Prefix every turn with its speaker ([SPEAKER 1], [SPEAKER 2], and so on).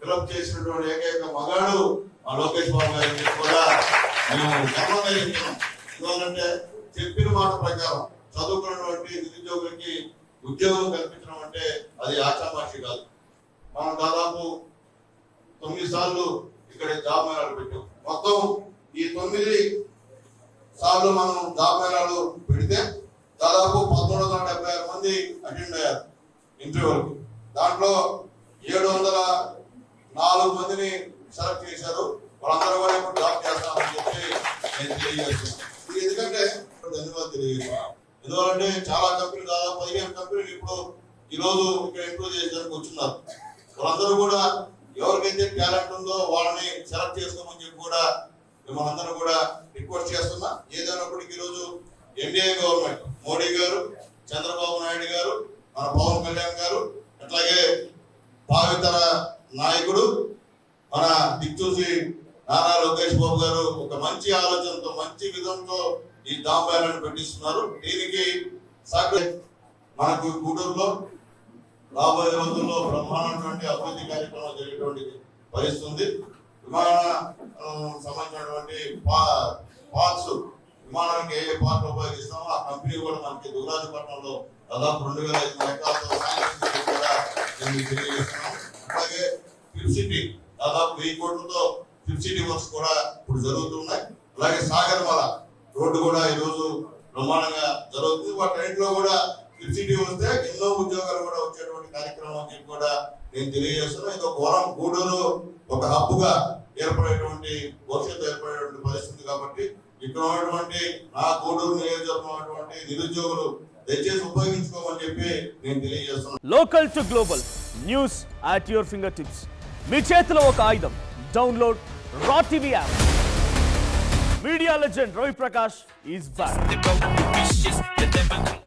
[SPEAKER 1] Fill up చేసినటువంటి ఏకైక మగాడు మా లోకేష్ బాబు గారికి కూడా మేము గర్వంగా చెప్తున్నాం. ఎందుకంటే చెప్పిన మాట ప్రకారం చదువుకున్నటువంటి నిరుద్యోగులకి ఉద్యోగం కల్పించడం అంటే అది ఆచామాషి కాదు. మనం దాదాపు 9 సార్లు ఇక్కడ జాబ్ మేళాలు పెట్టాం. మొత్తం ఈ 9 సార్లు మనం జాబ్ మేళాలు పెడితే దాదాపు 1176 మంది అటెండ్ అయ్యారు ఇంటర్వ్యూకి. దాంట్లో 704 మందిని సెలెక్ట్ చేశారు. వాళ్ళందరూ కూడా ఇప్పుడు జాబ్ చేస్తామని చెప్పి నేను తెలియజేస్తున్నాను. ఎందుకంటే ధన్యవాదాలు తెలియజేస్తున్నాను. ఎందుకంటే చాలా కంపెనీలు, దాదాపు 15 కంపెనీలు ఇప్పుడు ఈ రోజు ఇక్కడ ఇంప్రూవ్ చేయడానికి వచ్చున్నారు. వాళ్ళందరూ కూడా ఎవరికైతే టాలెంట్ ఉందో వాళ్ళని సెలెక్ట్ చేసుకోమని చెప్పి కూడా మిమ్మల్ని అందరూ కూడా రిక్వెస్ట్ చేస్తున్నా. ఏదైనప్పటికీ ఈరోజు ఎన్డీఏ గవర్నమెంట్, మోడీ గారు, చంద్రబాబు నాయుడు గారు, మన పవన్ కళ్యాణ్ గారు, అట్లాగే భావితర నాయకుడు మన దిక్చూసి నారా లోకేష్ బాబు గారు ఒక మంచి ఆలోచనతో, మంచి విధంతో ఈ జాబ్ మేళాను పెట్టిస్తున్నారు. దీనికి మనకు గూడూరులో రాబోయే రోజుల్లో బ్రహ్మాండటువంటి అభివృద్ధి కార్యక్రమాలు జరిగేటువంటి పరిస్థితుంది. విమాన సంబంధించినటువంటి పార్ట్స్, విమానానికి ఏ పార్ట్ ఉపయోగిస్తామో ఆ కంపెనీ కూడా మనకి దుర్గాజపట్నంలో దాదాపు 2500 ఎకరాలతో కూడా తెలియజేస్తున్నాం. అలాగే ఫిఫ్త్ సిటీ దాదాపు 1000 కోట్లతో ఫిఫ్త్ సిటీ వర్క్స్ కూడా ఇప్పుడు జరుగుతున్నాయి. అలాగే సాగర్మల రోడ్డు కూడా ఈ రోజు బ్రహ్మాండంగా జరుగుతుంది. వాటిలో కూడా ఫిఫ్త్ సిటీ వస్తే ఎన్నో ఉద్యోగాలు కూడా వచ్చేటువంటి కార్యక్రమం అని చెప్పి కూడా నేను తెలియజేస్తున్నాను. ఇది ఒక గూడూరు ఒక హబ్ గా ఏర్పడేటువంటి, భవిష్యత్తు ఏర్పడేటువంటి పరిస్థితి. కాబట్టి ఇక్కడ ఉన్నటువంటి నా గూడూరు నియోజకవర్గం నిరుద్యోగులు దయచేసి ఉపయోగించుకోమని చెప్పి నేను తెలియజేస్తున్నాను.
[SPEAKER 2] Local to global news at your finger tips. మీ చేతిలో ఒక ఆయుధం. Download R TV app. Media legend Ravi Prakash is back.